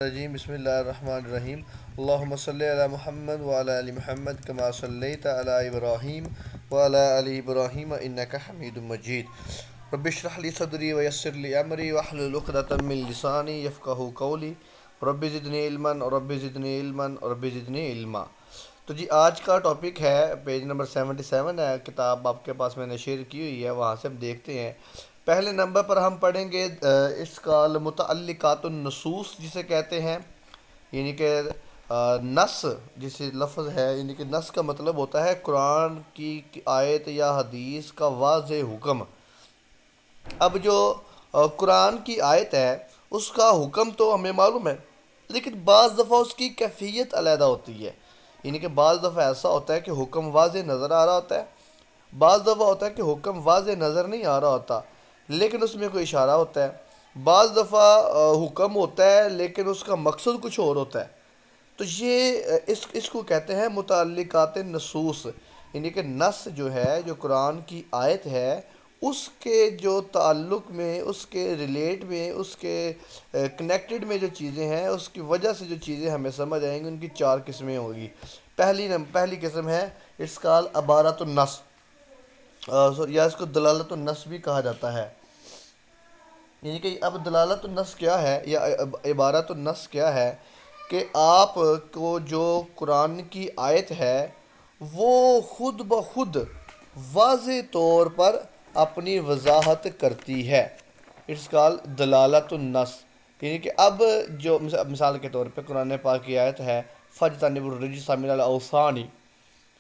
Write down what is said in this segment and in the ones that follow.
الرجیم بسم اللہ الرحمن الرحیم اللہم صلی علی محمد وعلی آل محمد کما صلیت علی ابراہیم وعلی آل ابراہیم انک حمید مجید رب اشرح لی صدری ویسر لی امری واحلل عقدۃ من لسانی یفقہوا قولی رب زدنی علما رب زدنی علما رب زدنی علما۔ تو جی آج کا ٹاپک ہے پیج نمبر 77 ہے، کتاب آپ کے پاس میں نے شیئر کی ہوئی ہے، وہاں سے ہم دیکھتے ہیں۔ پہلے نمبر پر ہم پڑھیں گے اس کا متعلقات النصوص جسے کہتے ہیں، یعنی کہ نص جسے لفظ ہے، یعنی کہ نص کا مطلب ہوتا ہے قرآن کی آیت یا حدیث کا واضح حکم۔ اب جو قرآن کی آیت ہے اس کا حکم تو ہمیں معلوم ہے، لیکن بعض دفعہ اس کی کیفیت علیحدہ ہوتی ہے، یعنی کہ بعض دفعہ ایسا ہوتا ہے کہ حکم واضح نظر آ رہا ہوتا ہے، بعض دفعہ ہوتا ہے کہ حکم واضح نظر نہیں آ رہا ہوتا لیکن اس میں کوئی اشارہ ہوتا ہے، بعض دفعہ حکم ہوتا ہے لیکن اس کا مقصد کچھ اور ہوتا ہے۔ تو یہ اس کو کہتے ہیں متعلقات نصوص، یعنی کہ نص جو ہے، جو قرآن کی آیت ہے، اس کے جو تعلق میں، اس کے ریلیٹ میں، اس کے کنیکٹڈ میں جو چیزیں ہیں، اس کی وجہ سے جو چیزیں ہمیں سمجھ آئیں گی، ان کی چار قسمیں ہوگی۔ پہلی قسم ہے اس کا عبارت النص، یا اس کو دلالت النص بھی کہا جاتا ہے۔ یعنی کہ اب دلالت النص کیا ہے یا عبارت النص کیا ہے کہ آپ کو جو قرآن کی آیت ہے وہ خود بخود واضح طور پر اپنی وضاحت کرتی ہے، اس کا دلالت النص۔ یعنی کہ اب جو مثال کے طور پہ قرآن پاک کی آیت ہے فَاجْتَنِبُوا الرِّجْسَ مِنَ الْأَوْثَانِ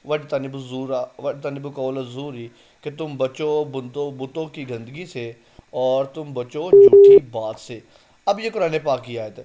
وَاجْتَنِبُوا الزُّورَ وَاجْتَنِبُوا قَوْلَ الزُّورِ، کہ تم بچو بتوں کی گندگی سے اور تم بچو جھوٹی بات سے۔ اب یہ قرآن پاک کی آیت ہے۔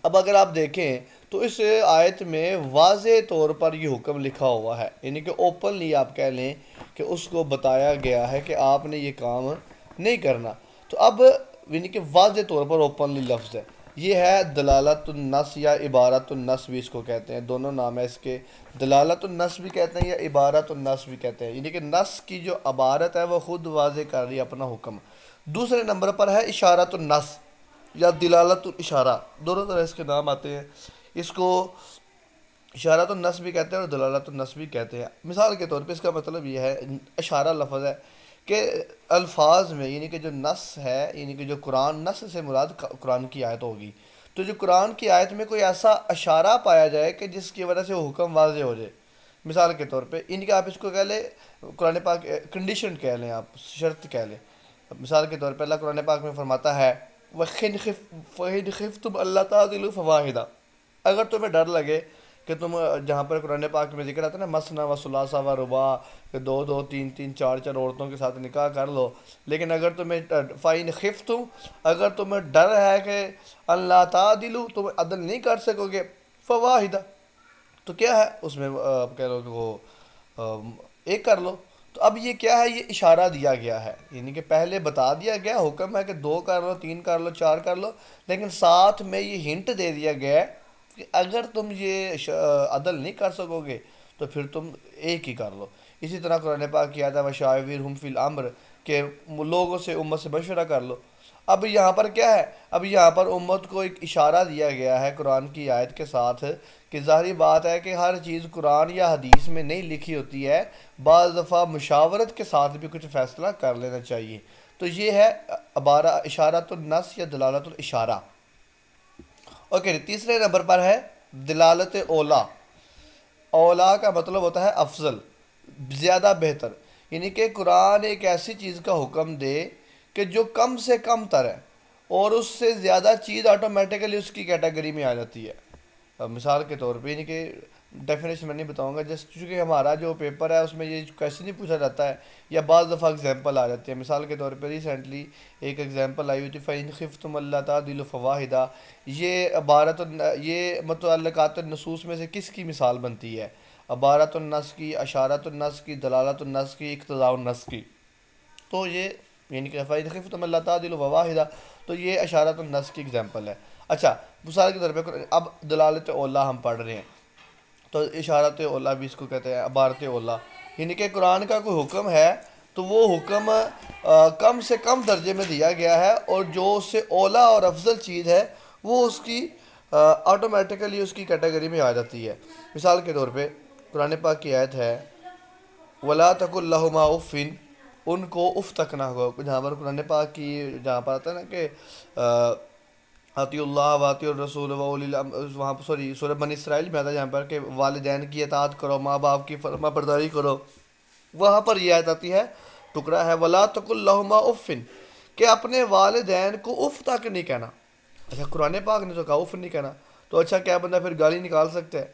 اب اگر آپ دیکھیں تو اس آیت میں واضح طور پر یہ حکم لکھا ہوا ہے، یعنی کہ اوپنلی آپ کہہ لیں کہ اس کو بتایا گیا ہے کہ آپ نے یہ کام نہیں کرنا۔ تو اب یعنی کہ واضح طور پر اوپنلی لفظ ہے، یہ ہے دلالت النص یا عبارت النص بھی اس کو کہتے ہیں، دونوں نام ہے اس کے، دلالت النص بھی کہتے ہیں یا عبارت النص بھی کہتے ہیں، یعنی کہ نص کی جو عبارت ہے وہ خود واضح کر رہی ہے اپنا حکم۔ دوسرے نمبر پر ہے اشارت النص یا دلالت الاشارہ، دونوں طرح اس کے نام آتے ہیں، اس کو اشارت النص بھی کہتے ہیں اور دلالت النص بھی کہتے ہیں۔ مثال کے طور پہ اس کا مطلب یہ ہے، اشارہ لفظ ہے کہ الفاظ میں، یعنی کہ جو نص ہے، یعنی کہ جو قرآن، نص سے مراد قرآن کی آیت ہوگی، تو جو قرآن کی آیت میں کوئی ایسا اشارہ پایا جائے کہ جس کی وجہ سے وہ حکم واضح ہو جائے۔ مثال کے طور پہ ان کے آپ اس کو کہہ لیں قرآن پاک کنڈیشن کہہ لیں، آپ شرط کہہ لیں۔ مثال کے طور پہ اللہ قرآن پاک میں فرماتا ہے وَإِنْ خِفْتُمْ أَلَّا تَعْدِلُوا فَوَاحِدًا، اگر تمہیں ڈر لگے کہ تم، جہاں پر قرآن پاک میں ذکر آتا ہے نا مثنیٰ و ثلاثہ و رباع، کہ دو دو تین تین چار چار عورتوں کے ساتھ نکاح کر لو، لیکن اگر تمہیں فَإِنْ خِفْتُمْ، اگر تمہیں ڈر ہے کہ اللہ تعدلوا، تم عدل نہیں کر سکو گے، فواحدہ، تو کیا ہے اس میں آپ کہہ لو کہ وہ ایک کر لو۔ تو اب یہ کیا ہے، یہ اشارہ دیا گیا ہے، یعنی کہ پہلے بتا دیا گیا، حکم ہے کہ دو کر لو، تین کر لو، چار کر لو، لیکن ساتھ میں یہ ہنٹ دے دیا گیا ہے کہ اگر تم یہ عدل نہیں کر سکو گے تو پھر تم ایک ہی کر لو۔ اسی طرح قرآن پاک کی آیت ہے وَشَاوِرْهُمْ فِي الْأَمْرِ، کہ لوگوں سے، امت سے مشورہ کر لو۔ اب یہاں پر کیا ہے، اب یہاں پر امت کو ایک اشارہ دیا گیا ہے قرآن کی آیت کے ساتھ کہ ظاہری بات ہے کہ ہر چیز قرآن یا حدیث میں نہیں لکھی ہوتی ہے، بعض دفعہ مشاورت کے ساتھ بھی کچھ فیصلہ کر لینا چاہیے۔ تو یہ ہے اشارت النص یا دلالت الاشارہ۔ اوکے، تیسرے نمبر پر ہے دلالت اولا۔ اولا کا مطلب ہوتا ہے افضل، زیادہ بہتر، یعنی کہ قرآن ایک ایسی چیز کا حکم دے کہ جو کم سے کم تر ہے اور اس سے زیادہ چیز آٹومیٹیکلی اس کی کیٹیگری میں آ جاتی ہے۔ اب مثال کے طور پہ، یعنی کہ ڈیفینیشن میں نہیں بتاؤں گا، جس چونکہ ہمارا جو پیپر ہے اس میں یہ کویشچن نہیں پوچھا جاتا ہے، یا بعض دفعہ اگزامپل آ جاتی ہے۔ مثال کے طور پہ ریسنٹلی ایک ایگزامپل آئی ہوئی تھی فَإِنْ خِفْتُمْ أَلَّا تَعْدِلُوا فَوَاحِدًا، یہ متعلقات النصوص میں سے کس کی مثال بنتی ہے؟ عبارت النص کی، اشارت النص کی، دلالت النص کی، اقتضاء النص کی۔ تو یہ یعنی کہ فَإِنْ خِفْتُمْ أَلَّا تَعْدِلُوا فَوَاحِدًا، تو یہ اشارت النص کی اگزامپل ہے۔ اچھا، مثال کے طور پہ اب دلالت اولا ہم پڑھ رہے ہیں، تو اشارت اولا بھی اس کو کہتے ہیں، عبارت اولا، یعنی کہ قرآن کا کوئی حکم ہے تو وہ حکم کم سے کم درجے میں دیا گیا ہے، اور جو اس سے اولا اور افضل چیز ہے وہ اس کی آٹومیٹیکلی اس کی کیٹیگری میں آ جاتی ہے۔ مثال کے طور پہ قرآن پاک کی آیت ہے ولا تقل لہما عفن، ان کو اف تک نہ ہو، جہاں پر قرآن پاک کی جہاں پر آتا ہے نا کہ اطیع اللہ و اطیع الرسول و اولی وہاں پر سوری سورہ بنی اسرائیل میں آتا ہے جہاں پر کہ والدین کی اطاعت کرو، ماں باپ کی فرما برداری کرو، وہاں پر یہ آیت آتی ہے، ٹکڑا ہے ولا تقل لہما عفن، کہ اپنے والدین کو اف تک نہیں کہنا۔ اچھا قرآن پاک نے تو کہا اف نہیں کہنا، تو اچھا کیا بندہ پھر گالی نکال سکتا ہے؟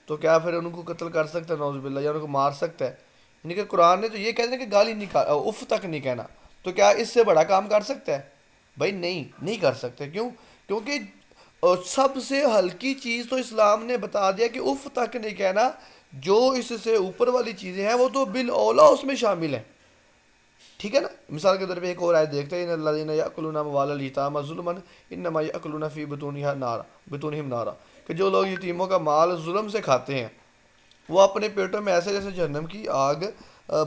تو کیا پھر ان کو قتل کر سکتا ہے نعوذ باللہ، یا ان کو مار سکتا ہے؟ یعنی کہ قرآن نے تو یہ کہہ دیا کہ گالی نکال اف تک نہیں کہنا، تو کیا اس سے بڑا کام کر سکتا ہے؟ بھائی نہیں کر سکتے۔ کیوں؟ کیونکہ سب سے ہلکی چیز تو اسلام نے بتا دیا کہ اف تک نہیں کہنا، جو اس سے اوپر والی چیزیں ہیں وہ تو بالاولیٰ اس میں شامل ہیں، ٹھیک ہے نا؟ مثال کے طور پہ ایک اور آیت دیکھتے ہیں ان الذین یاکلون اموال الیتامی ظلما انما یاکلون فی بطونہم نارا، کہ جو لوگ یتیموں کا مال ظلم سے کھاتے ہیں وہ اپنے پیٹوں میں ایسے جیسے جہنم کی آگ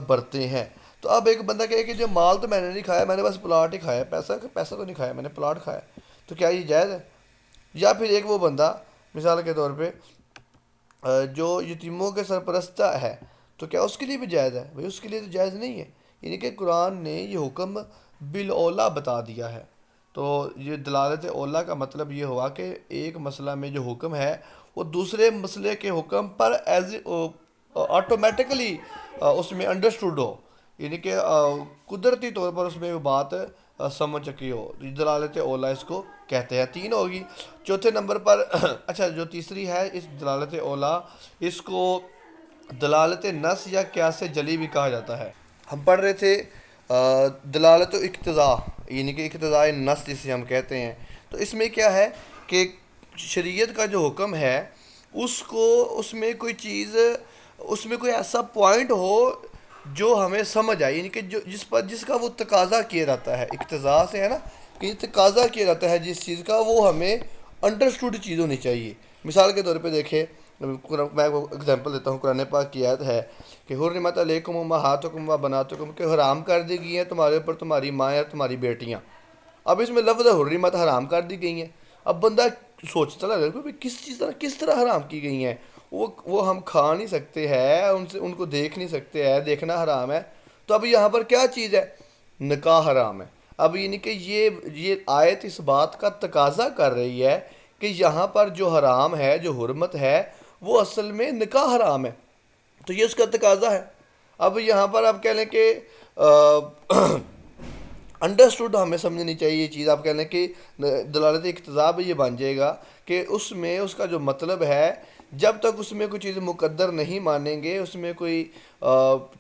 بھرتے ہیں۔ تو اب ایک بندہ کہے کہ جو مال تو میں نے نہیں کھایا، میں نے بس پلاٹ ہی کھایا، پیسہ تو نہیں کھایا، میں نے پلاٹ کھایا، تو کیا یہ جائز ہے؟ یا پھر ایک وہ بندہ مثال کے طور پہ جو یتیموں کے سرپرست ہے، تو کیا اس کے لیے بھی جائز ہے؟ بھائی اس کے لیے تو جائز نہیں ہے، یعنی کہ قرآن نے یہ حکم بالاولیٰ بتا دیا ہے۔ تو یہ دلالت اولیٰ کا مطلب یہ ہوا کہ ایک مسئلہ میں جو حکم ہے وہ دوسرے مسئلے کے حکم پر ایز آٹومیٹکلی اس میں انڈرسٹوڈ ہو، یعنی کہ قدرتی طور پر اس میں وہ بات سمجھ چکی ہو، دلالت اولیٰ اس کو کہتے ہیں۔ تین ہوگی۔ چوتھے نمبر پر اچھا جو تیسری ہے اس دلالت اولیٰ، اس کو دلالت نص یا قیاس جلی بھی کہا جاتا ہے۔ ہم پڑھ رہے تھے دلالت و اقتضاء، یعنی کہ اقتضاء نص جسے ہم کہتے ہیں۔ تو اس میں کیا ہے کہ شریعت کا جو حکم ہے اس میں کوئی چیز، اس میں کوئی ایسا پوائنٹ ہو جو ہمیں سمجھ آئے، یعنی کہ جس کا وہ تقاضا کیا جاتا ہے، اقتضاء سے ہے نا کہ یہ تقاضا کیا جاتا ہے جس چیز کا، وہ ہمیں انڈرسٹوڈ چیز ہونی چاہیے۔ مثال کے طور پہ دیکھیں، میں وہ اگزامپل دیتا ہوں، قرآن پاک کی آیت ہے کہ حرمت علیکم امہاتکم و بناتکم، کہ حرام کر دی گئی ہیں تمہارے اوپر تمہاری مائیں اور تمہاری بیٹیاں۔ اب اس میں لفظ حرمت حرام کر دی گئی ہیں، اب بندہ سوچتا لگا کہ کس طرح حرام کی گئی ہیں، وہ ہم کھا نہیں سکتے ہیں، ان کو دیکھ نہیں سکتے ہیں، دیکھنا حرام ہے، تو اب یہاں پر کیا چیز ہے؟ نکاح حرام ہے۔ اب یعنی کہ یہ آیت اس بات کا تقاضا کر رہی ہے کہ یہاں پر جو حرام ہے، جو حرمت ہے، وہ اصل میں نکاح حرام ہے، تو یہ اس کا تقاضا ہے۔ اب یہاں پر آپ کہہ لیں کہ انڈرسٹوڈ ہمیں سمجھنی چاہیے یہ چیز، آپ کہہ لیں کہ دلالت اقتضاء بھی یہ بن جائے گا کہ اس میں اس کا جو مطلب ہے، جب تک اس میں کوئی چیز مقدر نہیں مانیں گے، اس میں کوئی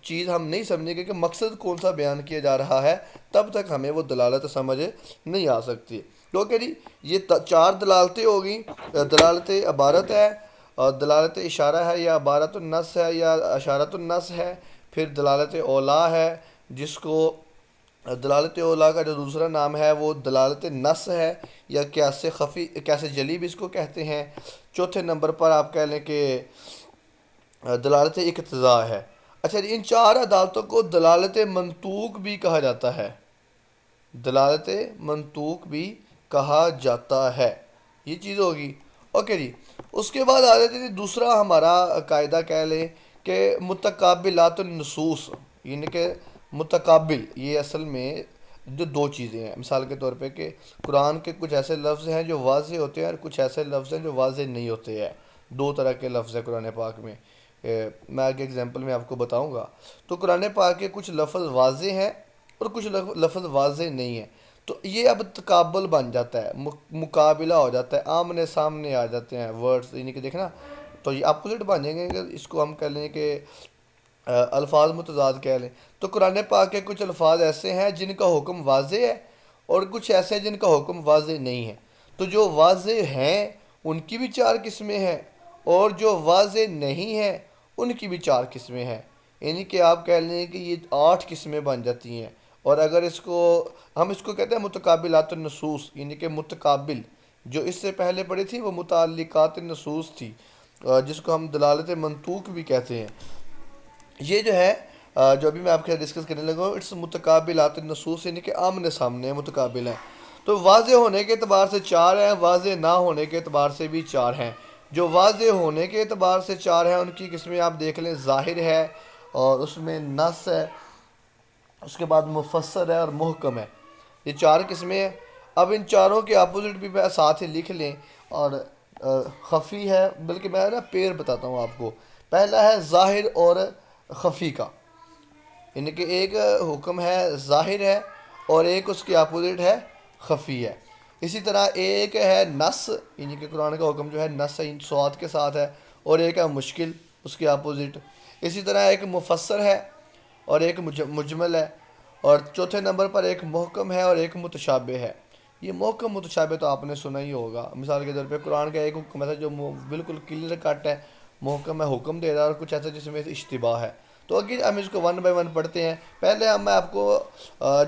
چیز ہم نہیں سمجھیں گے کہ مقصد کون سا بیان کیا جا رہا ہے، تب تک ہمیں وہ دلالت سمجھ نہیں آ سکتی۔ تو کہ یہ 4 دلالتیں ہو گئیں، دلالت عبارت ہے، اور دلالت اشارہ ہے یا عبارت النص ہے یا اشارت النص ہے، پھر دلالت اولیٰ ہے جس کو دلالت اولیٰ کا جو دوسرا نام ہے وہ دلالت نص ہے یا قیاس خفی، قیاس جلی بھی اس کو کہتے ہیں۔ چوتھے نمبر پر آپ کہہ لیں کہ دلالت اقتضاء ہے۔ اچھا ان 4 عدالتوں کو دلالت منطوق بھی کہا جاتا ہے، دلالت منطوق بھی کہا جاتا ہے، یہ چیز ہوگی۔ اوکے جی، اس کے بعد آ جاتے ہیں دوسرا ہمارا قاعدہ کہہ لیں کہ متقابلات النصوص، یعنی کہ متقابل، یہ اصل میں جو 2 چیزیں ہیں، مثال کے طور پہ کہ قرآن کے کچھ ایسے لفظ ہیں جو واضح ہوتے ہیں اور کچھ ایسے لفظ ہیں جو واضح نہیں ہوتے ہیں، 2 طرح کے لفظ ہیں قرآن پاک میں۔ میں آگے اگزامپل میں آپ کو بتاؤں گا۔ تو قرآن پاک کے کچھ لفظ واضح ہیں اور کچھ لفظ واضح نہیں ہیں، تو یہ اب تقابل بن جاتا ہے، مقابلہ ہو جاتا ہے، آمنے سامنے آ جاتے ہیں ورڈز، یعنی کہ دیکھنا تو یہ اپوزٹ بن جائیں گے، اس کو ہم کہہ لیں کہ الفاظ متضاد کہہ لیں۔ تو قرآن پاک کے کچھ الفاظ ایسے ہیں جن کا حکم واضح ہے اور کچھ ایسے ہیں جن کا حکم واضح نہیں ہے، تو جو واضح ہیں ان کی بھی 4 قسمیں ہیں اور جو واضح نہیں ہیں ان کی بھی 4 قسمیں ہیں، یعنی کہ آپ کہہ لیں کہ یہ 8 قسمیں بن جاتی ہیں۔ اور اگر اس کو ہم کہتے ہیں متقابلات النصوص، یعنی کہ متقابل، جو اس سے پہلے پڑھی تھی وہ متعلقات النصوص تھی، جس کو ہم دلالت منطوق بھی کہتے ہیں۔ یہ جو ہے جو ابھی میں آپ کے ساتھ ڈسکس کرنے لگا ہوں، اٹس متقابلات النصوص، یعنی کہ آمنے سامنے متقابل ہیں۔ تو واضح ہونے کے اعتبار سے 4 ہیں، واضح نہ ہونے کے اعتبار سے بھی 4 ہیں۔ جو واضح ہونے کے اعتبار سے 4 ہیں ان کی قسمیں آپ دیکھ لیں، ظاہر ہے اور اس میں نص ہے، اس کے بعد مفسر ہے اور محکم ہے۔ یہ 4 قسمیں ہیں۔ اب ان چاروں کے اپوزٹ بھی ساتھ ہی لکھ لیں، اور خفی ہے، بلکہ میں نا پیر بتاتا ہوں آپ کو۔ پہلا ہے ظاہر اور خفی کا، یعنی کہ ایک حکم ہے ظاہر ہے اور ایک اس کے اپوزٹ ہے خفی ہے۔ اسی طرح ایک ہے نص، یعنی کہ قرآن کا حکم جو ہے نص سواد کے ساتھ ہے، اور ایک ہے مشکل، اس کے اپوزٹ۔ اسی طرح ایک مفسر ہے اور ایک مجمل ہے، اور چوتھے نمبر پر ایک محکم ہے اور ایک متشابہ ہے۔ یہ محکم متشابہ تو آپ نے سنا ہی ہوگا۔ مثال کے طور پہ قرآن کا ایک حکم ایسا جو بالکل کلیئر کٹ ہے، محکم ہے، حکم دے رہا ہے، اور کچھ ایسا جس میں اشتباہ ہے۔ تو اگر ہم اس کو 1 بائی 1 پڑھتے ہیں، پہلے میں آپ کو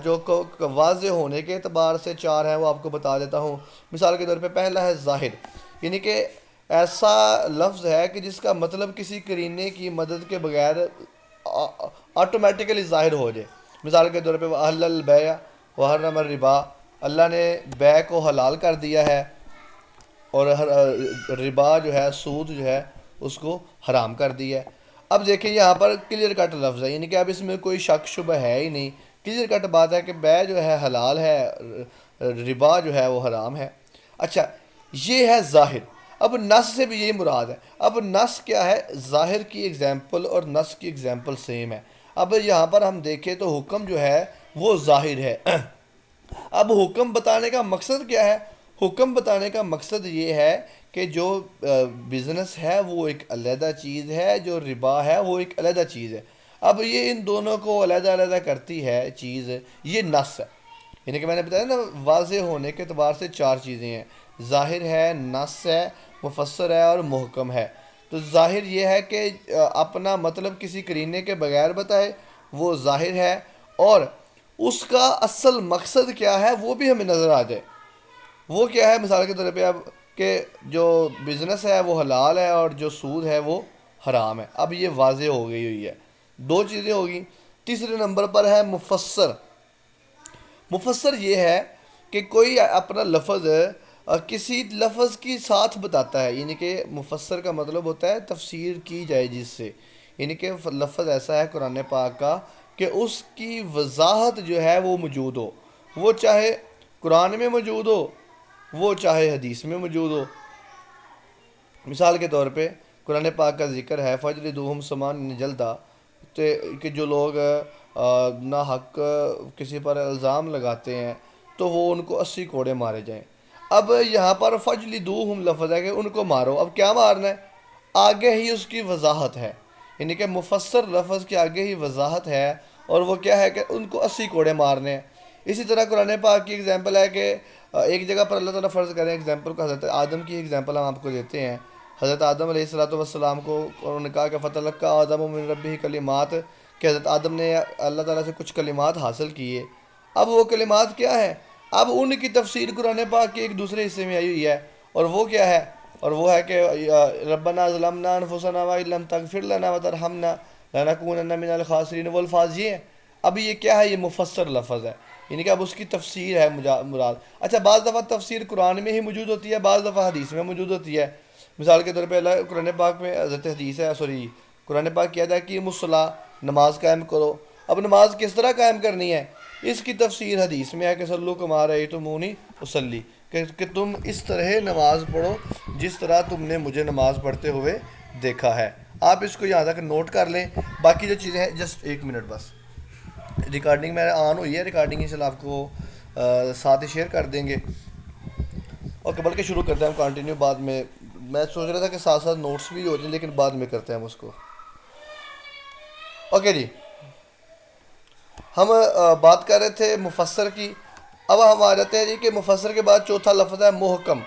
جو واضح ہونے کے اعتبار سے 4 ہیں وہ آپ کو بتا دیتا ہوں۔ مثال کے طور پہ پہلا ہے ظاہر، یعنی کہ ایسا لفظ ہے کہ جس کا مطلب کسی قرینے کی مدد کے بغیر آٹومیٹیکلی ظاہر ہو جائے۔ مثال کے طور پہ وَأَحَلَّ الْبَيْعَ وَحَرَّمَ الرِّبَا، اللہ نے بیع کو حلال کر دیا ہے اور ربا جو ہے، سود جو ہے، اس کو حرام کر دیا ہے۔ اب دیکھیں یہاں پر کلیئر کٹ لفظ ہے، یعنی کہ اب اس میں کوئی شک شبہ ہے ہی نہیں، کلیئر کٹ بات ہے کہ بیع جو ہے حلال ہے، ربا جو ہے وہ حرام ہے۔ اچھا، یہ ہے ظاہر۔ اب نص سے بھی یہی مراد ہے۔ اب نص کیا ہے؟ ظاہر کی ایگزامپل اور نص کی ایگزامپل سیم ہے۔ اب یہاں پر ہم دیکھیں تو حکم جو ہے وہ ظاہر ہے۔ اب حکم بتانے کا مقصد کیا ہے؟ حکم بتانے کا مقصد یہ ہے کہ جو بزنس ہے وہ ایک علیحدہ چیز ہے، جو ربا ہے وہ ایک علیحدہ چیز ہے۔ اب یہ ان دونوں کو علیحدہ علیحدہ کرتی ہے چیز، یہ نص ہے۔ یعنی کہ میں نے بتایا نا، واضح ہونے کے اعتبار سے 4 چیزیں ہیں، ظاہر ہے، نص ہے، مفسر ہے اور محکم ہے۔ تو ظاہر یہ ہے کہ اپنا مطلب کسی قرینے کے بغیر بتائے، وہ ظاہر ہے، اور اس کا اصل مقصد کیا ہے وہ بھی ہمیں نظر آ جائے۔ وہ کیا ہے؟ مثال کے طور پہ اب کہ جو بزنس ہے وہ حلال ہے اور جو سود ہے وہ حرام ہے۔ اب یہ واضح ہو گئی ہوئی ہے، 2 چیزیں ہوگی۔ تیسرے نمبر پر ہے مفسر۔ مفسر یہ ہے کہ کوئی اپنا لفظ کسی لفظ کی ساتھ بتاتا ہے، یعنی کہ مفسر کا مطلب ہوتا ہے تفسیر کی جائے جس سے، یعنی کہ لفظ ایسا ہے قرآن پاک کا کہ اس کی وضاحت جو ہے وہ موجود ہو، وہ چاہے قرآن میں موجود ہو، وہ چاہے حدیث میں موجود ہو۔ مثال کے طور پہ قرآن پاک کا ذکر ہے فَجْلِدُوهُمْ ثَمَانِينَ جَلْدًا، کہ جو لوگ نا حق کسی پر الزام لگاتے ہیں تو وہ ان کو 80 کوڑے مارے جائیں۔ اب یہاں پر فَجْلِدُوهُمْ لفظ ہے کہ ان کو مارو۔ اب کیا مارنا ہے؟ آگے ہی اس کی وضاحت ہے، یعنی کہ مفسر لفظ کے آگے ہی وضاحت ہے، اور وہ کیا ہے کہ ان کو 80 کوڑے مارنے ہیں۔ اسی طرح قرآن پاک کی ایگزامپل ہے کہ ایک جگہ پر اللہ تعالیٰ فرض کریں ایگزامپل کو، حضرت آدم کی ایگزامپل ہم آپ کو دیتے ہیں۔ حضرت آدم علیہ السلام کو انہوں نے کہا کہ فَتَلَقَّىٰ آدَمُ مِن رَبِّهِ کلمات، کہ حضرت آدم نے اللہ تعالیٰ سے کچھ کلمات حاصل کیے۔ اب وہ کلمات کیا ہیں؟ اب ان کی تفسیر قرآن پاک کے ایک دوسرے حصے میں آئی ہوئی ہے، اور وہ کیا ہے؟ اور وہ ہے کہ ربنا ظلمنا انفسنا وان لم تغفر لنا وترحمنا لنکونن من الخاسرین، وہ الفاظ یہ ہیں۔ اب یہ کیا ہے؟ یہ مفسر لفظ ہے، یعنی کہ اب اس کی تفسیر ہے مراد۔ اچھا، بعض دفعہ تفسیر قرآن میں ہی موجود ہوتی ہے، بعض دفعہ حدیث میں موجود ہوتی ہے۔ مثال کے طور پہ اللہ قرآن پاک میں حضرت حدیث ہے، قرآن پاک کہتا ہے کہ الصلاۃ، نماز قائم کرو۔ اب نماز کس طرح قائم کرنی ہے؟ اس کی تفسیر حدیث میں ہے کہ صلو کما رأیتمونی اصلی، کہ تم اس طرح نماز پڑھو جس طرح تم نے مجھے نماز پڑھتے ہوئے دیکھا ہے۔ آپ اس کو یہاں تک نوٹ کر لیں۔ باقی جو چیزیں ہیں، جسٹ 1 منٹ بس، ریکارڈنگ میں آن ہوئی ہے، ریکارڈنگ ان شاء اللہ آپ کو ساتھ ہی شیئر کر دیں گے، اور بلکہ شروع کرتے ہیں ہم کنٹینیو بعد میں۔ میں سوچ رہا تھا کہ ساتھ ساتھ نوٹس بھی ہو جائیں، لیکن بعد میں کرتے ہیں ہم اس کو۔ اوکے جی، ہم بات کر رہے تھے مفسر کی۔ اب ہم آ جاتے ہیں جی کہ مفسر کے بعد چوتھا لفظ ہے محکم،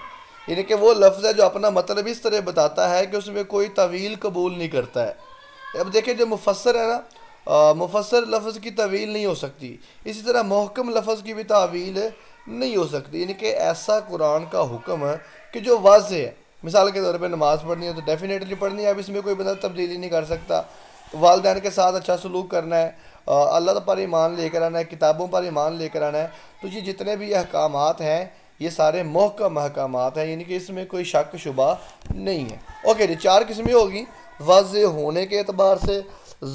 یعنی کہ وہ لفظ ہے جو اپنا مطلب اس طرح بتاتا ہے کہ اس میں کوئی تعویل قبول نہیں کرتا ہے۔ اب دیکھیں جو مفسر ہے نا، مفسر لفظ کی تعویل نہیں ہو سکتی، اسی طرح محکم لفظ کی بھی تعویل نہیں ہو سکتی، یعنی کہ ایسا قرآن کا حکم ہے کہ جو واضح ہے۔ مثال کے طور پہ نماز پڑھنی ہے تو ڈیفینیٹلی پڑھنی ہے، اب اس میں کوئی بندہ تبدیلی نہیں کر سکتا۔ والدین کے ساتھ اچھا سلوک کرنا ہے، اللہ پر ایمان لے کر آنا ہے، کتابوں پر ایمان لے کر آنا ہے. تو یہ جتنے بھی احکامات ہیں یہ سارے محکم احکامات ہیں، یعنی کہ اس میں کوئی شک شبہ نہیں ہے. اوکے جی، 4 قسمیں ہوگی واضح ہونے کے اعتبار سے: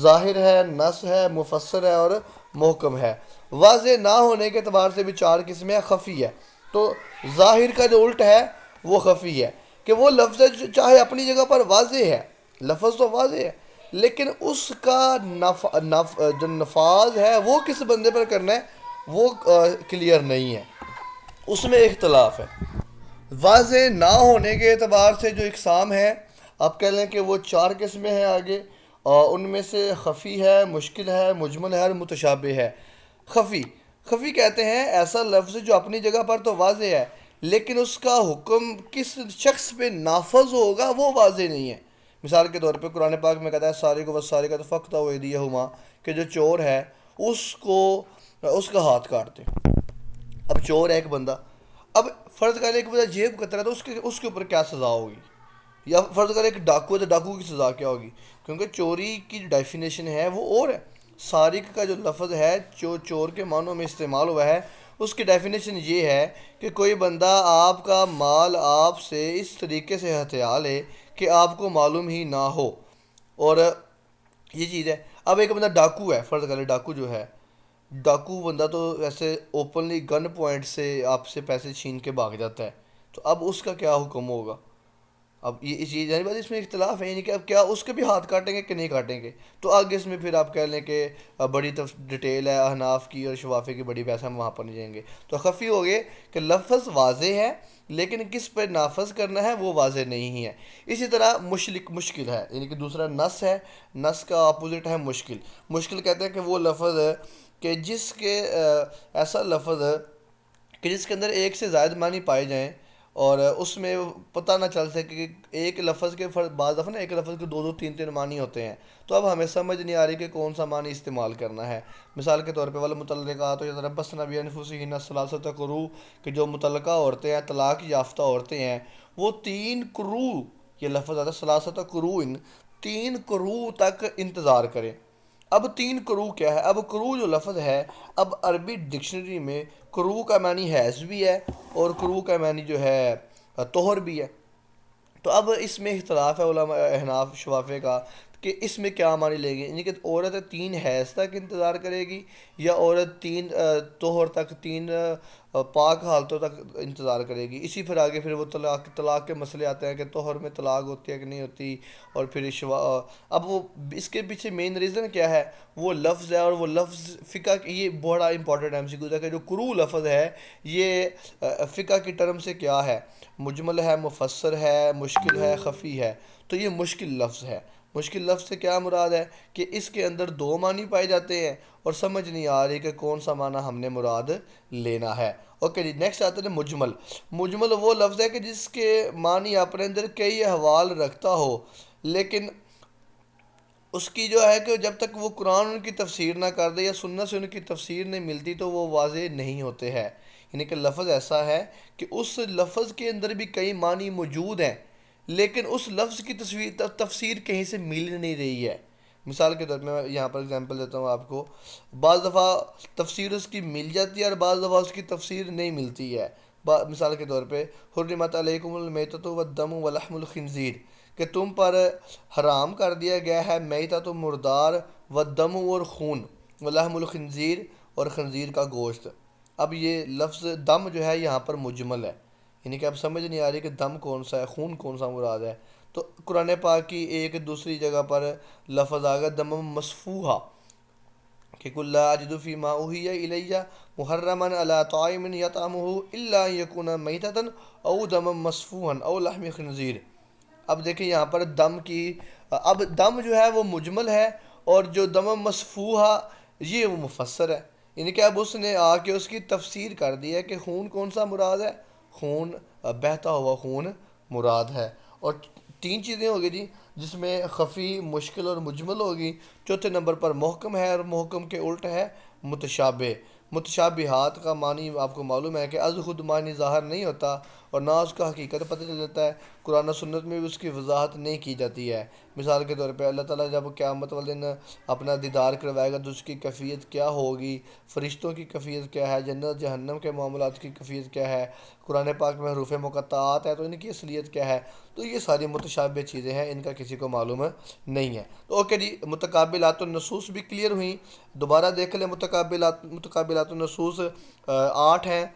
ظاہر ہے، نص ہے، مفسر ہے اور محکم ہے. واضح نہ ہونے کے اعتبار سے بھی 4 قسمیں. خفی ہے، تو ظاہر کا جو الٹ ہے وہ خفی ہے، کہ وہ لفظ چاہے اپنی جگہ پر واضح ہے، لفظ تو واضح ہے، لیکن اس کا جو نفاذ ہے وہ کس بندے پر کرنا ہے وہ کلیئر نہیں ہے، اس میں اختلاف ہے. واضح نہ ہونے کے اعتبار سے جو اقسام ہیں، آپ کہہ لیں کہ وہ 4 قسمیں ہیں آگے، اور ان میں سے خفی ہے، مشکل ہے، مجمل ہے اور متشابہ ہے. خفی خفی کہتے ہیں ایسا لفظ جو اپنی جگہ پر تو واضح ہے لیکن اس کا حکم کس شخص پہ نافذ ہوگا وہ واضح نہیں ہے. مثال کے طور پہ قرآن پاک میں کہتا ہے سارق و سارقۃ فاقطعوا ایدیہما، کہ جو چور ہے اس کا ہاتھ کاٹ دے. اب چور ہے ایک بندہ، اب فرض کر ایک بندہ جیب کترا ہے تو اس کے اوپر کیا سزا ہوگی؟ یا فرض کر ایک ڈاکو ہے تو ڈاکو کی سزا کیا ہوگی؟ کیونکہ چوری کی جو ڈیفینیشن ہے وہ اور ہے. سارق کا جو لفظ ہے جو چور کے معنوں میں استعمال ہوا ہے اس کی ڈیفینیشن یہ ہے کہ کوئی بندہ آپ کا مال آپ سے اس طریقے سے ہتھیا لے کہ آپ کو معلوم ہی نہ ہو، اور یہ چیز ہے. اب ایک بندہ ڈاکو ہے، فرض کر لیں ڈاکو جو ہے، ڈاکو بندہ تو ایسے اوپنلی گن پوائنٹ سے آپ سے پیسے چھین کے بھاگ جاتا ہے، تو اب اس کا کیا حکم ہوگا؟ اب یہ اس چیز بات اس میں اختلاف ہے، یعنی کہ اب کیا اس کے بھی ہاتھ کاٹیں گے کہ نہیں کاٹیں گے؟ تو آگے اس میں پھر آپ کہہ لیں کہ بڑی ڈیٹیل ہے احناف کی اور شوافی کی بڑی بحث، ہم وہاں پر نہیں جائیں گے. تو خفی ہو گئے کہ لفظ واضح ہے لیکن کس پہ نافذ کرنا ہے وہ واضح نہیں ہے. اسی طرح مشکل ہے، یعنی کہ دوسرا نص ہے، نص کا اپوزٹ ہے مشکل. مشکل کہتے ہیں کہ وہ لفظ ہے کہ جس کے ایسا لفظ ہے کہ جس کے اندر ایک سے زائد معنی پائے جائیں اور اس میں پتہ نہ چل سکے کہ ایک لفظ کے بعض دفعہ نا ایک لفظ کے 2 2 3 3 معنی ہوتے ہیں، تو اب ہمیں سمجھ نہیں آ رہی کہ کون سا معنی استعمال کرنا ہے. مثال کے طور پہ والمطلقات یتربصن بانفسہن ثلاثۃ قروء، کہ جو متعلقہ عورتیں ہیں، طلاق یافتہ عورتیں ہیں، وہ 3 قروء، یہ لفظ آتا ہے ثلاثۃ قروء، 3 قروء تک انتظار کریں. اب 3 قروء کیا ہے؟ اب قروء جو لفظ ہے، اب عربی ڈکشنری میں قروء کا معنی حیض بھی ہے اور قروء کا معنی جو ہے طہر بھی ہے. تو اب اس میں اختلاف ہے علماء احناف شوافے کا کہ اس میں کیا معنی لیں گے، یعنی کہ عورت 3 حیض تک انتظار کرے گی یا عورت 3 طہر تک، 3 پاک حالتوں تک انتظار کرے گی. اسی پھر آگے پھر وہ طلاق کے مسئلے آتے ہیں کہ طہر میں طلاق ہوتی ہے کہ نہیں ہوتی، اور پھر اب وہ اس کے پیچھے مین ریزن کیا ہے؟ وہ لفظ ہے، اور وہ لفظ فقہ یہ بڑا امپورٹنٹ ایم سی کیو ہے کہ جو قروء لفظ ہے یہ فقہ کی ٹرم سے کیا ہے؟ مجمل ہے، مفسر ہے، مشکل ہے، خفی ہے. تو یہ مشکل لفظ ہے. مشکل لفظ سے کیا مراد ہے کہ اس کے اندر 2 معنی پائے جاتے ہیں اور سمجھ نہیں آ رہی کہ کون سا معنی ہم نے مراد لینا ہے. اوکے جی، نیکسٹ آتے ہیں مجمل. مجمل وہ لفظ ہے کہ جس کے معنی اپنے اندر کئی احوال رکھتا ہو، لیکن اس کی جو ہے کہ جب تک وہ قرآن ان کی تفسیر نہ کر دے یا سنت سے ان کی تفسیر نہیں ملتی تو وہ واضح نہیں ہوتے ہیں. یعنی کہ لفظ ایسا ہے کہ اس لفظ کے اندر بھی کئی معنی موجود ہیں لیکن اس لفظ کی تفسیر کہیں سے مل نہیں رہی ہے. مثال کے طور پہ میں یہاں پر اگزامپل دیتا ہوں آپ کو. بعض دفعہ تفسیر اس کی مل جاتی ہے اور بعض دفعہ اس کی تفسیر نہیں ملتی ہے. مثال کے طور پہ حرمت علیکم المیتۃ والدم ولحم الخنزیر، کہ تم پر حرام کر دیا گیا ہے میتۃ مردار، والدم اور خون، ولحم الخنزیر اور خنزیر کا گوشت. اب یہ لفظ دم جو ہے یہاں پر مجمل ہے، یعنی کہ اب سمجھ نہیں آ رہی کہ دم کون سا ہے، خون کون سا مراد ہے. تو قرآن پاک کی ایک دوسری جگہ پر لفظ آ گیا دم مسفوحا، کہ قل لا اجد فیما اوحی الی محرما علی طاعم یطعمہ الا ان یکون میتۃ او دما مسفوحا او لحم خنزیر. اب دیکھیں یہاں پر دم کی، اب دم جو ہے وہ مجمل ہے اور جو دم مسفوحا یہ وہ مفسر ہے. یعنی کہ اب اس نے آ کے اس کی تفسیر کر دی ہے کہ خون کون سا مراد ہے، خون بہتا ہوا خون مراد ہے. اور 3 چیزیں ہوگی جی، جس میں خفی، مشکل اور مجمل ہوگی. چوتھے نمبر پر محکم ہے، اور محکم کے الٹ ہے متشابہ. متشابہات کا معنی آپ کو معلوم ہے کہ از خود معنی ظاہر نہیں ہوتا، اور نہ اس کا حقیقت پتہ چل جاتا ہے، قرآن و سنت میں بھی اس کی وضاحت نہیں کی جاتی ہے۔ مثال کے طور پہ اللہ تعالیٰ جب قیامت والے دن اپنا دیدار کروائے گا تو اس کی کیفیت کیا ہوگی، فرشتوں کی کیفیت کیا ہے، جنت جہنم کے معاملات کی کیفیت کیا ہے، قرآن پاک میں حروف مقطعات ہے تو ان کی اصلیت کیا ہے، تو یہ ساری متشابہ چیزیں ہیں، ان کا کسی کو معلوم نہیں ہے۔ تو اوکے جی، متقابلات النصوص بھی کلیئر ہوئیں۔ دوبارہ دیکھ لیں، متقابلات النصوص 8 ہیں،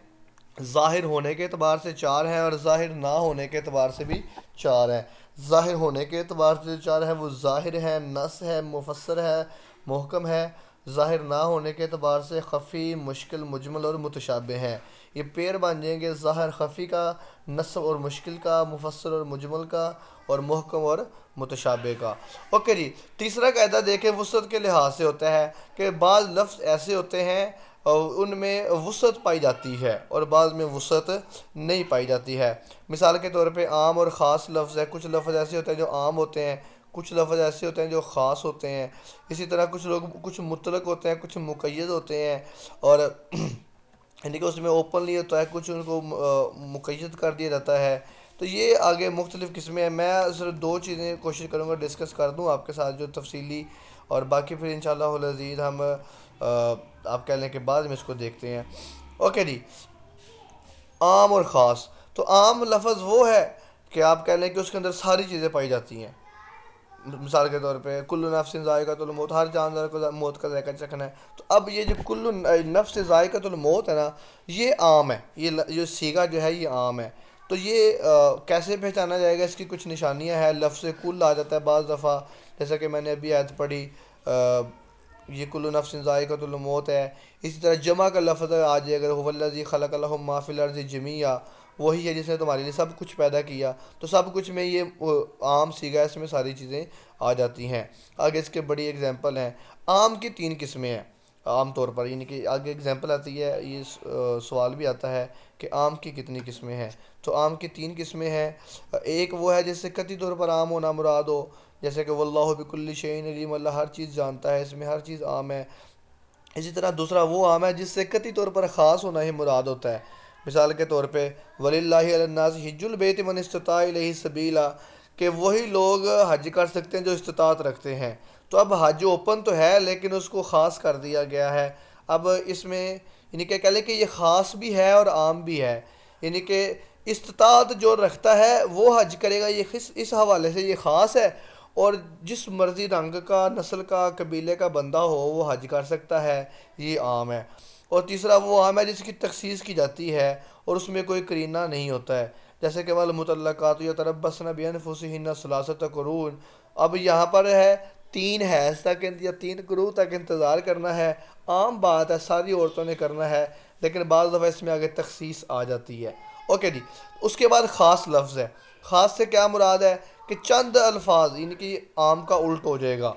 ظاہر ہونے کے اعتبار سے 4 ہیں، اور ظاہر نہ ہونے کے اعتبار سے بھی 4 ہیں۔ ظاہر ہونے کے اعتبار سے 4 ہیں، وہ ظاہر ہے، نص ہے، مفسر ہے، محکم ہے۔ ظاہر نہ ہونے کے اعتبار سے خفی، مشکل، مجمل اور متشابہ ہیں۔ یہ پیر بن جائیں گے، ظاہر خفی کا، نص اور مشکل کا، مفسر اور مجمل کا، اور محکم اور متشابہ کا۔ اوکے جی، تیسرا قاعدہ دیکھیں وسعت کے لحاظ سے ہوتا ہے کہ بعض لفظ ایسے ہوتے ہیں اور ان میں وسعت پائی جاتی ہے اور بعض میں وسعت نہیں پائی جاتی ہے۔ مثال کے طور پہ عام اور خاص لفظ ہے، کچھ لفظ ایسے ہوتے ہیں جو عام ہوتے ہیں، کچھ لفظ ایسے ہوتے ہیں جو خاص ہوتے ہیں۔ اسی طرح کچھ مطلق ہوتے ہیں، کچھ مقید ہوتے ہیں، اور یعنی کہ اس میں اوپنلی ہوتا ہے، کچھ ان کو مقید کر دیا جاتا ہے۔ تو یہ آگے مختلف قسمیں ہیں۔ میں صرف 2 چیزیں کوشش کروں گا ڈسکس کر دوں آپ کے ساتھ جو تفصیلی، اور باقی پھر انشاءاللہ العزیز ہم آپ کہہ لیں کہ بعد میں اس کو دیکھتے ہیں۔ اوکے جی، عام اور خاص۔ تو عام لفظ وہ ہے کہ آپ کہہ لیں کہ اس کے اندر ساری چیزیں پائی جاتی ہیں۔ مثال کے طور پہ کل نفس ذائقۃ الموت، ہر جاندار کو موت کا ذائقہ چکھنا ہے۔ تو اب یہ جو کل نفس ذائقۃ الموت ہے نا، یہ عام ہے، یہ صیغہ جو ہے یہ عام ہے۔ تو یہ کیسے پہچانا جائے گا؟ اس کی کچھ نشانیاں ہیں۔ لفظ کل آ جاتا ہے بعض دفعہ، جیسا کہ میں نے ابھی آیت پڑھی، یہ کل نفس ذائقۃ الموت ہے۔ اسی طرح جمع کا لفظ آ جائے گا، هو الذی خلق لکم ما فی الارض جمیعا، وہی ہے جس نے تمہارے لیے سب کچھ پیدا کیا۔ تو سب کچھ میں یہ عام صیغہ ہے، اس میں ساری چیزیں آ جاتی ہیں۔ آگے اس کے بڑی اگزامپل ہیں۔ عام کی 3 قسمیں ہیں عام طور پر، یعنی کہ آگے اگزامپل آتی ہے، یہ سوال بھی آتا ہے کہ عام کی کتنی قسمیں ہیں۔ تو عام کی 3 قسمیں ہیں۔ ایک وہ ہے جس سے قطعی طور پر عام ہونا مراد ہو، جیسے کہ واللہ بکل شیء علیم، اللہ ہر چیز جانتا ہے، اس میں ہر چیز عام ہے۔ اسی طرح دوسرا وہ عام ہے جس سے قطعی طور پر خاص ہونا ہی مراد ہوتا ہے۔ مثال کے طور پہ وَلِلَّهِ عَلَى النَّاسِ حِجُّ الْبَيْتِ مَنِ اسْتَطَاعَ إِلَيْهِ سَبِيلًا، کہ وہی لوگ حج کر سکتے ہیں جو استطاعت رکھتے ہیں۔ تو اب حج اوپن تو ہے لیکن اس کو خاص کر دیا گیا ہے۔ اب اس میں یعنی کہ کہہ لیں کہ یہ خاص بھی ہے اور عام بھی ہے، یعنی کہ استطاعت جو رکھتا ہے وہ حج کرے گا، یہ اس حوالے سے یہ خاص ہے، اور جس مرضی رنگ کا، نسل کا، قبیلے کا بندہ ہو وہ حج کر سکتا ہے، یہ عام ہے۔ اور تیسرا وہ عام ہے جس کی تخصیص کی جاتی ہے اور اس میں کوئی قرینہ نہیں ہوتا ہے، جیسے کہ والمطلقات یتربصن بانفسہن ثلاثۃ قروء۔ اب یہاں پر ہے 3 حیض تک یا 3 قروء تک انتظار کرنا ہے، عام بات ہے، ساری عورتوں نے کرنا ہے، لیکن بعض دفعہ اس میں آگے تخصیص آ جاتی ہے۔ اوکے جی، اس کے بعد خاص لفظ ہے۔ خاص سے کیا مراد ہے کہ چند الفاظ، یعنی کہ عام کا الٹ ہو جائے گا،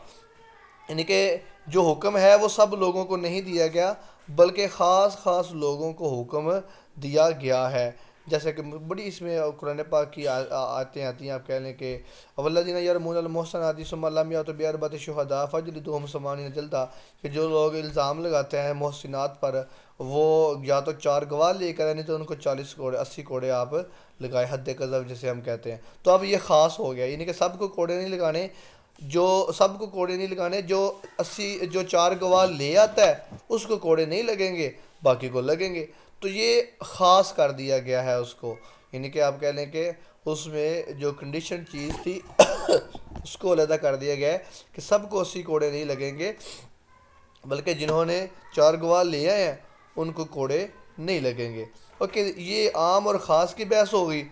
یعنی کہ جو حکم ہے وہ سب لوگوں کو نہیں دیا گیا بلکہ خاص لوگوں کو حکم دیا گیا ہے۔ جیسے کہ بڑی اس میں قرآن پاک کی آیتیں آتی ہیں، آپ کہہ لیں کہ والذین یرمون المحصنات ثم لم یأتوا بأربعۃ شہداء فاجلدوہم 80 جلدہ، کہ جو لوگ الزام لگاتے ہیں محسنات پر وہ یا تو 4 گواہ لے کر، نہیں تو ان کو 40 کوڑے 80 کوڑے آپ لگائے، حد قذف جسے ہم کہتے ہیں۔ تو اب یہ خاص ہو گیا، یعنی کہ سب کو کوڑے نہیں لگانے، جو 4 گواہ لے آتا ہے اس کو کوڑے نہیں لگیں گے، باقی کو لگیں گے۔ تو یہ خاص کر دیا گیا ہے اس کو، یعنی کہ آپ کہہ لیں کہ اس میں جو کنڈیشن چیز تھی اس کو علیحدہ کر دیا گیا ہے کہ سب کو 80 کوڑے نہیں لگیں گے، بلکہ جنہوں نے 4 گواہ لے آئے ہیں ان کو کوڑے نہیں لگیں گے۔ اوکے، یہ عام اور خاص کی بحث ہو گئی۔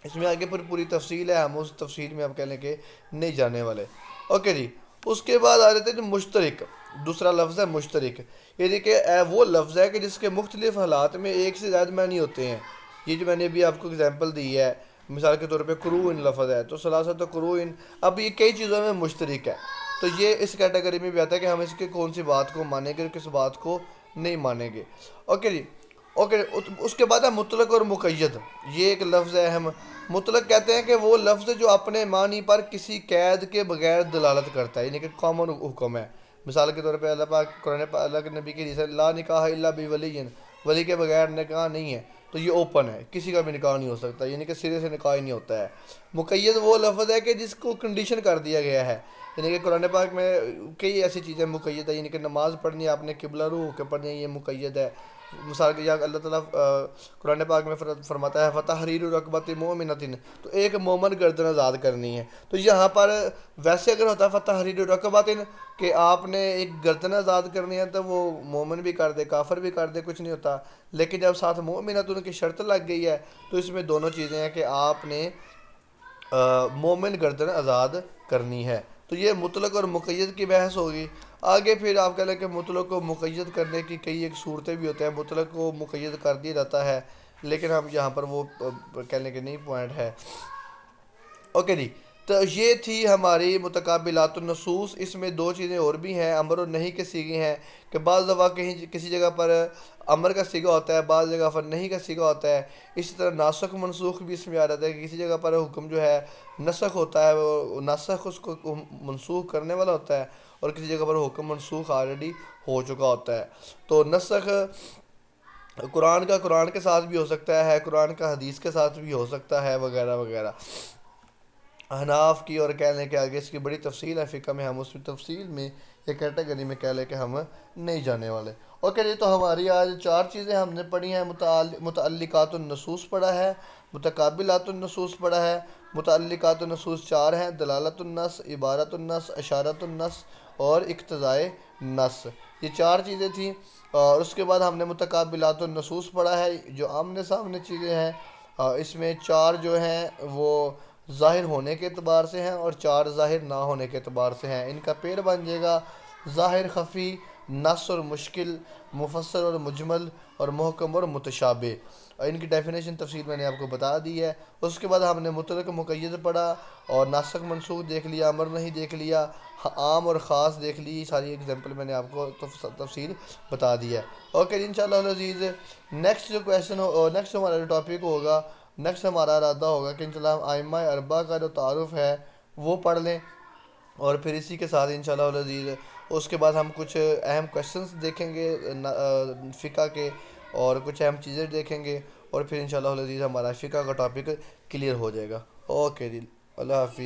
اس میں آگے پر پوری تفصیل ہے، ہم اس تفصیل میں آپ کہہ لیں کہ نہیں جانے والے۔ اوکے جی، اس کے بعد آ جاتے ہیں جو مشترک، دوسرا لفظ ہے مشترک، یعنی کہ وہ لفظ ہے کہ جس کے مختلف حالات میں ایک سے زیادہ معنی ہوتے ہیں۔ یہ جو میں نے ابھی آپ کو اگزامپل دی ہے، مثال کے طور پہ قروء لفظ ہے تو ثلاثۃ قروء، اب یہ کئی چیزوں میں مشترک ہے، تو یہ اس کیٹیگری میں بھی آتا ہے کہ ہم اس کے کون سی بات کو مانیں گے اور کس بات کو نہیں مانیں گے۔ اوکے جی، اوکے، اس کے بعد ہے مطلق اور مقید، یہ ایک لفظ ہے اہم۔ مطلق کہتے ہیں کہ وہ لفظ جو اپنے معنی پر کسی قید کے بغیر دلالت کرتا ہے، یعنی کہ کامن حکم ہے۔ مثال کے طور پہ اللہ پاک قرآن پاک اللہ کے نبی کی حدیث ہے لا نکاح الا بولی، ولی کے بغیر نکاح نہیں ہے۔ تو یہ اوپن ہے، کسی کا بھی نکاح نہیں ہو سکتا، یعنی کہ سرے سے نکاح ہی نہیں ہوتا ہے۔ مقید وہ لفظ ہے کہ جس کو کنڈیشن کر دیا گیا ہے، یعنی کہ قرآن پاک میں کئی ایسی چیزیں مقید ہے، یعنی کہ نماز پڑھنی ہے آپ نے قبلہ روح ہو کے پڑھنی ہے، یہ مقید ہے۔ مثال کے یا اللہ تعالیٰ قرآن پاک میں فرماتا ہے فتحریر رقبۃ مؤمنۃ، تو ایک مومن گردن آزاد کرنی ہے۔ تو یہاں پر ویسے اگر ہوتا ہے فتحریر رقبۃ کہ آپ نے ایک گردن آزاد کرنی ہے تو وہ مومن بھی کر دے کافر بھی کر دے، کچھ نہیں ہوتا، لیکن جب ساتھ مؤمنۃ کی شرط لگ گئی ہے تو اس میں دونوں چیزیں ہیں کہ آپ نے مومن گردن آزاد کرنی ہے۔ تو یہ مطلق اور مقید کی بحث ہوگی۔ آگے پھر آپ کہہ لیں کہ مطلق کو مقید کرنے کی کئی ایک صورتیں بھی ہوتے ہیں، مطلق کو مقید کر دیا جاتا ہے، لیکن ہم یہاں پر وہ کہہ لیں کہ نہیں پوائنٹ ہے۔ اوکے جی، تو یہ تھی ہماری متقابلات النصوص۔ اس میں دو چیزیں اور بھی ہیں، امر اور نہیں کے صیغے ہیں، کہ بعض دفعہ کہیں کسی جگہ پر امر کا صیغہ ہوتا ہے، بعض جگہ پر نہیں کا صیغہ ہوتا ہے۔ اسی طرح ناسخ منسوخ بھی اس میں آ جاتا ہے کہ کسی جگہ پر حکم جو ہے نسخ ہوتا ہے، وہ ناسخ اس کو منسوخ کرنے والا ہوتا ہے، اور کسی جگہ پر حکم منسوخ آلریڈی ہو چکا ہوتا ہے۔ تو نسخ قرآن کا قرآن کے ساتھ بھی ہو سکتا ہے، قرآن کا حدیث کے ساتھ بھی ہو سکتا ہے، وغیرہ وغیرہ۔ احناف کی اور کہہ لیں کہ آگے اس کی بڑی تفصیل ہے فقہ میں، ہم اس کی تفصیل میں یہ کیٹیگری میں کہہ لیں کہ ہم نہیں جانے والے۔ اوکے جی، تو ہماری آج چار چیزیں ہم نے پڑھی ہیں۔ متعلقات النصوص پڑھا ہے، متقابلات النصوص پڑھا ہے، متعلقات النصوص چار ہیں: دلالت النص، عبارت النص، اشارت النص اور اقتضاء نص، یہ چار چیزیں تھیں۔ اور اس کے بعد ہم نے متقابلات النصوص پڑھا ہے، جو آمنے سامنے چیزیں ہیں۔ اس میں چار جو ہیں وہ ظاہر ہونے کے اعتبار سے ہیں اور چار ظاہر نہ ہونے کے اعتبار سے ہیں۔ ان کا پیر بن جائے گا ظاہر خفی، نص اور مشکل، مفسر اور مجمل، اور محکم اور متشابہ۔ اور ان کی ڈیفینیشن تفصیل میں نے آپ کو بتا دی ہے۔ اس کے بعد ہم نے مطلق مقید پڑھا اور ناسخ منسوخ دیکھ لیا، امر نہیں دیکھ لیا، عام اور خاص دیکھ لی، ساری ایگزامپل میں نے آپ کو تفصیل بتا دی ہے۔ اوکے انشاءاللہ العزیز، نیکسٹ جو کویشچن نیکسٹ ہمارا جو ٹاپک ہوگا، نیکسٹ ہمارا ارادہ ہوگا کہ انشاءاللہ ہم ائمہ اربعہ کا جو تعارف ہے وہ پڑھ لیں، اور پھر اسی کے ساتھ انشاءاللہ العزیز اس کے بعد ہم کچھ اہم کویشچنز دیکھیں گے فقہ کے، اور کچھ اہم چیزیں دیکھیں گے، اور پھر انشاءاللہ العزیز ہمارا فقہ کا ٹاپک کلیئر ہو جائے گا۔ اوکے جی، اللہ حافظ۔